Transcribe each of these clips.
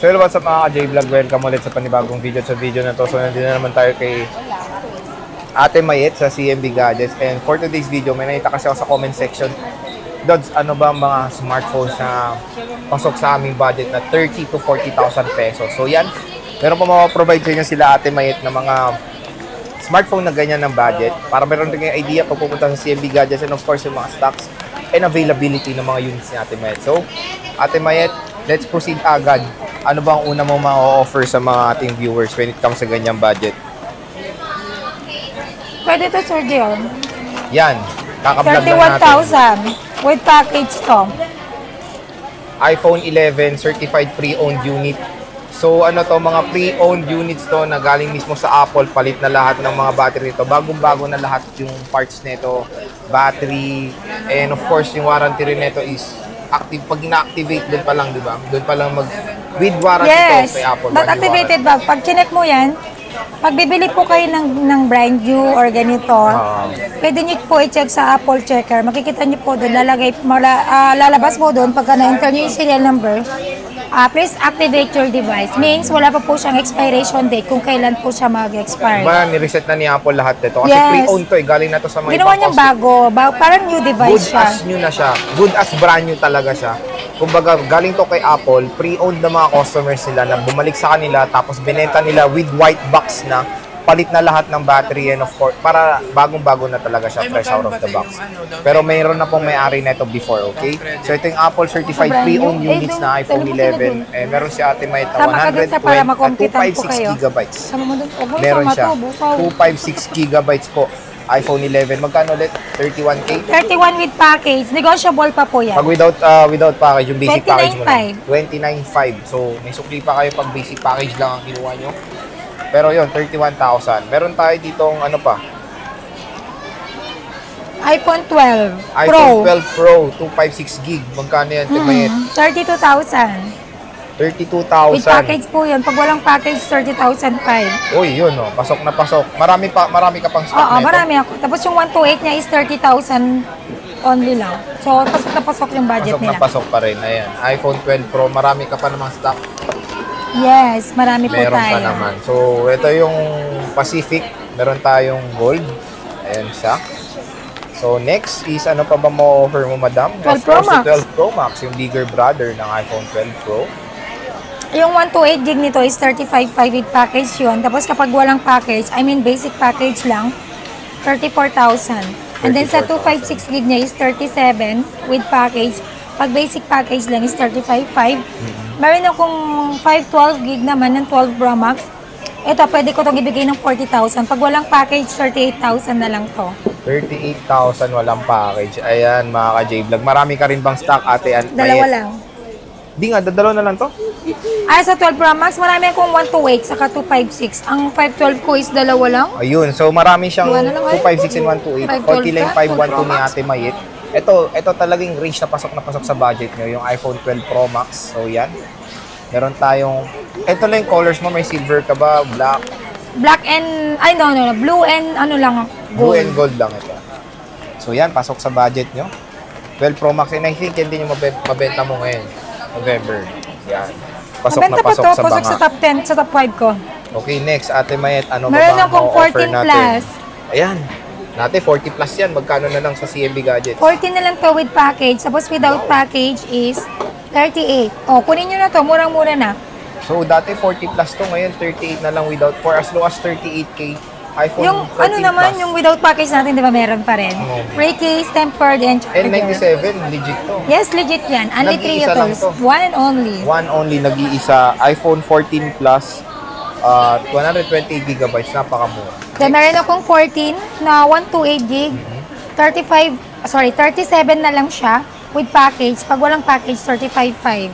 So what's up mga ka-J-Vlog? Welcome ulit sa panibagong video. Sa video na to, so nandito na naman tayo kay Ate Mayet sa CMB Gadgets. And for today's video, may nakita kasi ako sa comment section, Dods, ano ba ang mga smartphones na pasok sa aming budget na 30 to 40,000 pesos. So yan, meron pa mapaprovide sa inyo sila Ate Mayet na mga smartphone na ganyan ng budget para meron din kayong idea pag pupunta sa CMB Gadgets, and of course yung mga stocks and availability ng mga units ni Ate Mayet. So, Ate Mayet, let's proceed agad. Ano ba ang una mong ma-offer sa mga ating viewers when it comes sa ganyang budget? Pwede to, Sir Dion. Yan, kaka-vlog lang natin. 31,000 with package to. iPhone 11 certified pre-owned unit. So ano to, mga pre-owned units to na galing mismo sa Apple, palit na lahat ng mga battery nito. Bagong-bago na lahat yung parts nito, battery, and of course yung warranty rin nito is active. Pag ina-activate doon pa lang, di ba? Doon pa lang with warranty yes, to kay Apple. but activated ba? Pag chinek mo yan, pag bibili po kayo ng brand new or ganito, pwede nyo po i-check sa Apple Checker. Makikita nyo po doon, lalabas po doon pagka na-enter nyo yung serial number. Please activate your device. Means wala pa po siyang expiration date kung kailan po siya mag-expire. Diba, ni-reset na ni Apple lahat nito. Kasi yes, pre-owned to, galing na to sa mga ginawa niyang bago. Parang new device siya. Good as new na siya. Good as brand new talaga siya. Kumbaga, galing to kay Apple, pre-owned na mga customers nila na bumalik sa kanila, tapos binenta nila with white box na, palit na lahat ng battery, and of course, para bagong-bago na talaga siya, fresh out of the box. Pero mayroon na pong may-ari na ito before, okay? So ito yung Apple certified pre-owned units na iPhone 11. Meron si Ate Mayet na 256 gigabytes. Meron siya. 256 gigabytes po. iPhone 11. Magkano ulit? 31K? 31 with package. Negotiable pa po yan. Pag without package, yung basic package mo lang. 29,500. So, may sukli pa kayo pag basic package lang ang kinuha nyo. Pero yun, 31,000. Meron tayo ditong ano pa? iPhone 12 iPhone 12 Pro, 256 gig. Magkano yan? 32,000. 32,000. With package po yun. Pag walang package, 30,005. Uy, yun oh. Pasok na pasok. Marami ka pang stock nito. Oo, marami ako. Tapos yung 128 niya is 30,000 only lang. So, pasok na pasok yung budget nila. Pasok na pasok pa rin. Ayan. iPhone 12 Pro, marami ka pa namang stock. Yes, marami po tayo. Meron pa naman. So, ito yung Pacific. Meron tayong gold. Ayan siya. So, next is ano pa ba mo-offer mo, madam? 12 Pro Max. 12 Pro Max, yung bigger brother ng iPhone 12 Pro. Yung 128 gig nito is 35,500 with package yun. Tapos kapag walang package, I mean basic package lang, 34,000. And then sa 256 gig niya is 37 with package. Pag basic package lang is 35,500. Meron akong 512 gig naman ng 12 Pro Max. Ito, pwede ko itong ibigay ng 40,000. Pag walang package, 38,000 na lang to. 38,000 walang package. Ayan, mga ka-J-Vlog. Marami ka rin bang stock, Ate? Dalawa lang. Di nga, dadalaw na lang to? Sa 12 Pro Max, marami akong 128 saka 256. Ang 512 ko is dalawa lang. Ayun, so marami siyang 256 and 128. Konti lang 512 ni Ate Mayet. Ito talagang range na pasok sa budget nyo, yung iPhone 12 Pro Max. So yan. Meron tayong, ito lang yung colors mo, may silver ka ba, black? Black and, no, blue and ano lang, gold. Blue and gold lang ito. So yan, pasok sa budget nyo. 12 Pro Max, and I think yan din yung mabenta mo ngayon. November. Yan. Pasok na pasok sa banga. Pasok sa top 10, sa top 5 ko. Okay, next, Ate Mayet, ano meron ba ang offer 14 natin? Plus. Ayan. Natin, 40 plus yan. Magkano na lang sa CMB Gadgets? 14 na lang to with package. Tapos without package is 38. Oh, kunin nyo na to. Murang-mura na. So, dati 40 plus to. Ngayon, 38 na lang without. For as low as 38K. iPhone yung 13 ano naman, plus. yung without package natin, di ba meron pa rin? Free case, tempered, and charger. N97, legit to. Yes, legit yan. Only 3 years. One and only. One only, nag-iisa. iPhone 14 plus, 128 gigabytes. Napakamura. Then, meron akong 14 na 128 gig. 37 na lang siya with package. Pag walang package, 35,500.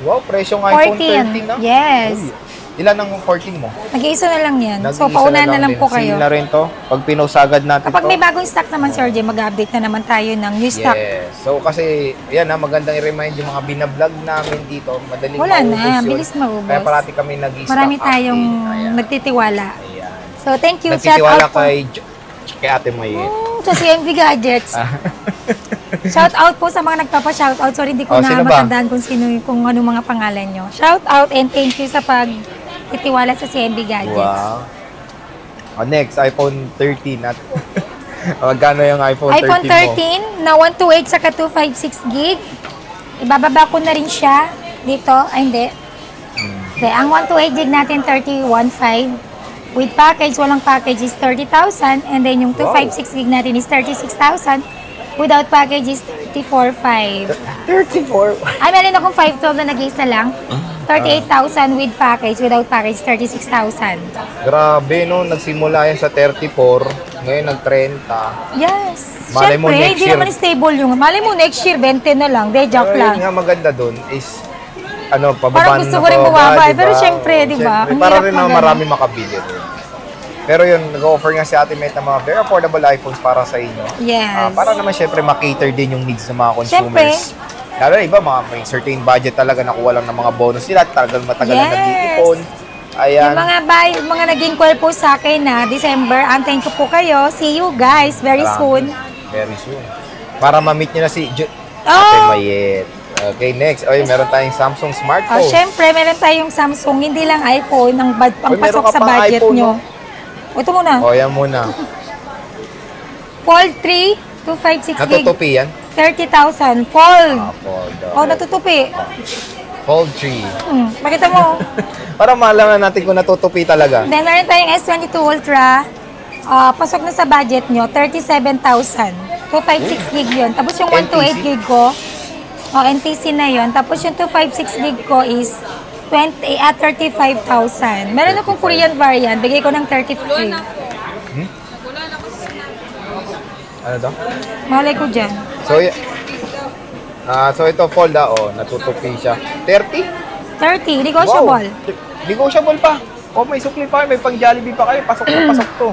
Wow, presyong iPhone 13 na? Yes. Uy, ilan ang 14 mo? Nag-iisa na lang yan. So, paunahan na lang po kayo. Seal na rin to. Pag pinost agad natin kapag may bagong stock naman, Sir J, mag-update na naman tayo ng new stock. Yes. So, kasi, yan magandang i-remind yung mga binablog namin dito. Madaling wala maubos na, yun. bilis maubos. Kaya parati kami nag-i-stock. Marami tayong nagtitiwala. Ayan. So, thank you. Nagtitiwala kay Ate Mayet. Sa CMB Gadgets. Shout out po sa mga nagpapa-shout out. Sorry, hindi ko na Sino ba? matandaan kung ano mga pangalan nyo. Shout out and thank you sa pagtitiwala sa CMB Gadgets. Wow. Next, iPhone 13. Magkano yung iPhone 13 iPhone mo? 13 na 128 saka 256 gig. Ibababa ko na rin siya dito. Ay, hindi. Okay, ang 128 gig natin 31.5. With package, walang package is 30,000. And then yung 256 gig natin is 36,000. Without package is 34.5. 34? Ay, meron akong 512 na nag-isa lang. 38,000 with package. Without package, 36,000. Grabe, no? Nagsimula yan sa 34. Ngayon, nag-30. Yes. Malay mo Siyempre, next hindi year. naman stable yung... Malay mo next year, 20 na lang. De, joke Pero lang. yun nga maganda dun is, pababa Parang gusto ko rin bumaba, diba? pero syempre, di ba? Ang Para hirap rin na magano. marami makabili rin. Pero yun, nag-offer nga si Ate Met ng mga very affordable iPhones para sa inyo. Yes. Para naman syempre makater din yung needs ng mga Syempre. consumers. Lalo na iba, may certain budget talaga nakuha lang ng mga bonus nila. Talagang matagal na Yes. nag-iipon. Ayan. Yung mga nag-inquire po sa akin na December, antayin ko po kayo. See you guys very Marami. soon. Very soon. Para ma-meet nyo na si Oh! Ate Mayet. Okay, next. Oy, meron tayong Samsung smartphone. Syempre, meron tayong Samsung, hindi lang iPhone, ang Uy, meron pasok ka sa pang budget iPhone, nyo. no? Ito muna. O, yan muna. Fold 3, 256 gig, Natutupi yan? 30,000. Fold. Fold. Oh, natutupi. Fold 3. Pakita mo. Para malaman natin kung natutupi talaga. Then, meron tayong S22 Ultra. Pasok na sa budget nyo, 37,000. 256 gig yun. Tapos yung 128 gig ko, NTC na yun. Tapos yung 256 gig ko is 35,000. Meron akong Korean variant. Bigay ko ng 33. Ano daw? Malay ko dyan. So, so ito fold natutupi siya. 30? 30, negotiable. Wow. Negotiable pa. May sukli pa kayo, may pang Jollibee pa kayo. Pasok na pasok to.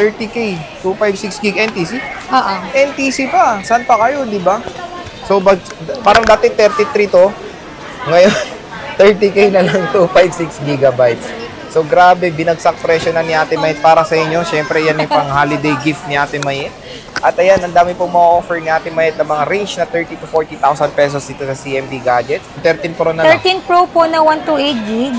30K, 256 gig NTC. Oo. NTC pa. Saan pa kayo, di ba? So, parang dati 33 to. Ngayon, 30K na lang 256 gigabytes. So, grabe, binagsak presyo na ni Ate Mayet para sa inyo. Siyempre, yan yung pang-holiday gift ni Ate Mayet. At ayan, ang dami pong ma-offer ni Ate Mayet na mga range na 30 to 40,000 pesos dito sa CMB Gadgets. 13 Pro na lang. 13 Pro po na 128 gig.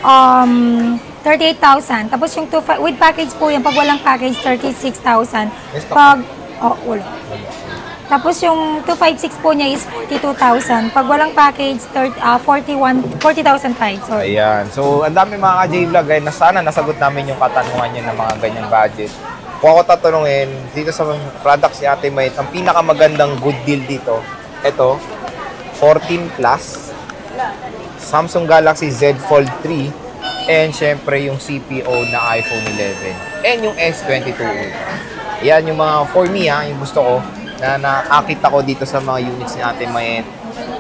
38,000. Tapos yung with package po yan, pag walang package, 36,000. Pag, wala. Tapos yung 256 po niya is 42,000. Pag walang package, 40,005. Sorry. Ayan. So, ang dami mga ka-J-Vlog na sana nasagot namin yung katanungan niyo ng mga ganyang budget. Kung ako tatanungin, dito sa products ni Ate Mayet, ang pinakamagandang good deal dito, ito, 14 Plus, Samsung Galaxy Z Fold 3, and syempre yung CPO na iPhone 11, and yung S22 Ultra. Yan yung mga, for me yung gusto ko, na naakit ako dito sa mga units ni Ate Mayet.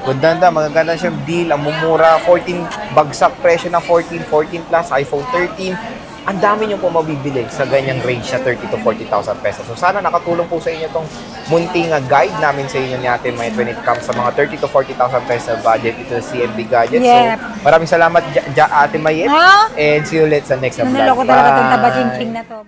Magaganda siyang deal, ang mumura, 14, bagsak presyo ng 14 Plus, iPhone 13. Ang dami nyo po mabibili sa ganyang range na 30 to 40,000 pesos. So sana nakatulong po sa inyo itong munting guide namin sa inyo ni Ate Mayet when it comes sa mga 30 to 40,000 pesos budget ito sa CMB Gadgets. Yep. So maraming salamat Ate Mayet, and see you ulit sa next vlog. Nanaloko talaga itong taba-ching-ching na to.